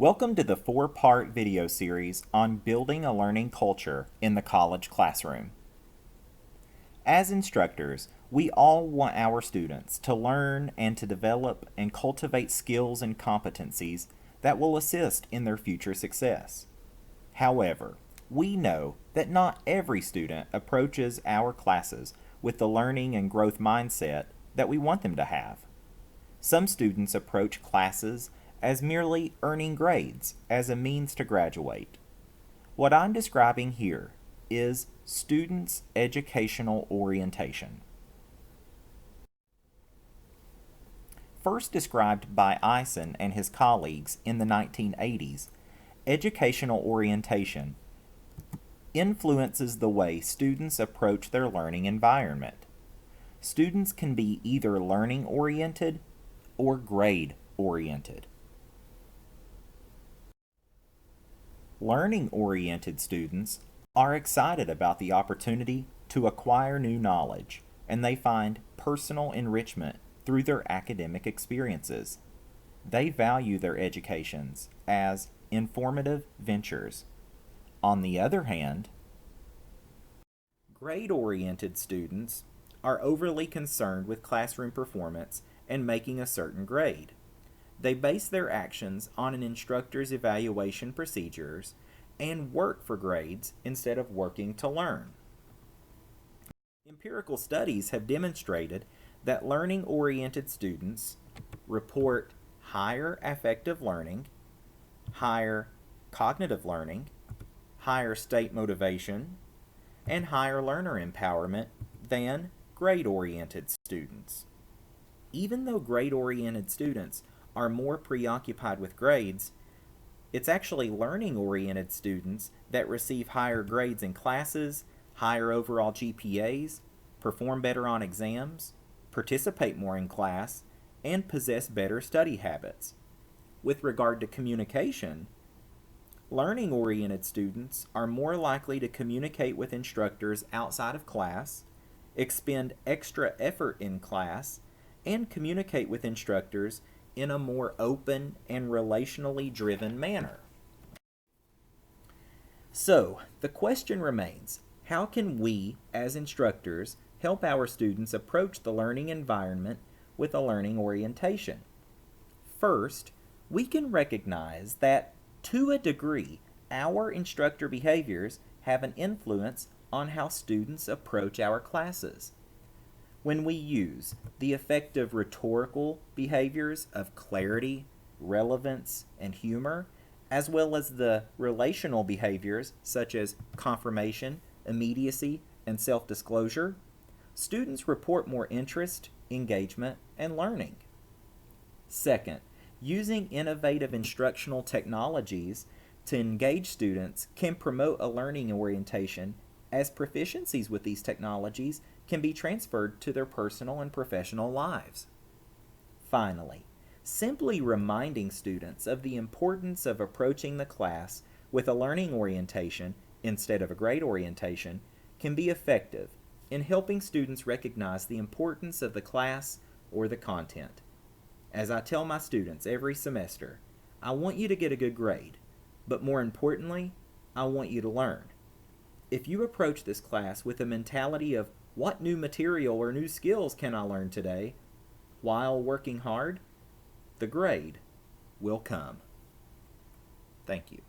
Welcome to the four-part video series on building a learning culture in the college classroom. As instructors, we all want our students to learn and to develop and cultivate skills and competencies that will assist in their future success. However, we know that not every student approaches our classes with the learning and growth mindset that we want them to have. Some students approach classes as merely earning grades as a means to graduate. What I'm describing here is students' educational orientation. First described by Atkinson and his colleagues in the 1980s, educational orientation influences the way students approach their learning environment. Students can be either learning-oriented or grade-oriented. Learning-oriented students are excited about the opportunity to acquire new knowledge, and they find personal enrichment through their academic experiences. They value their educations as informative ventures. On the other hand, grade-oriented students are overly concerned with classroom performance and making a certain grade. They base their actions on an instructor's evaluation procedures and work for grades instead of working to learn. Empirical studies have demonstrated that learning-oriented students report higher affective learning, higher cognitive learning, higher state motivation, and higher learner empowerment than grade-oriented students. Even though grade-oriented students are more preoccupied with grades, it's actually learning-oriented students that receive higher grades in classes, higher overall GPAs, perform better on exams, participate more in class, and possess better study habits. With regard to communication, learning-oriented students are more likely to communicate with instructors outside of class, expend extra effort in class, and communicate with instructors in a more open and relationally driven manner. So, the question remains, how can we, as instructors, help our students approach the learning environment with a learning orientation? First, we can recognize that, to a degree, our instructor behaviors have an influence on how students approach our classes. When we use the effective rhetorical behaviors of clarity, relevance, and humor, as well as the relational behaviors such as confirmation, immediacy, and self-disclosure, students report more interest, engagement, and learning. Second, using innovative instructional technologies to engage students can promote a learning orientation, as proficiencies with these technologies can be transferred to their personal and professional lives. Finally, simply reminding students of the importance of approaching the class with a learning orientation instead of a grade orientation can be effective in helping students recognize the importance of the class or the content. As I tell my students every semester, I want you to get a good grade, but more importantly, I want you to learn. If you approach this class with a mentality of what new material or new skills can I learn today, while working hard, the grade will come. Thank you.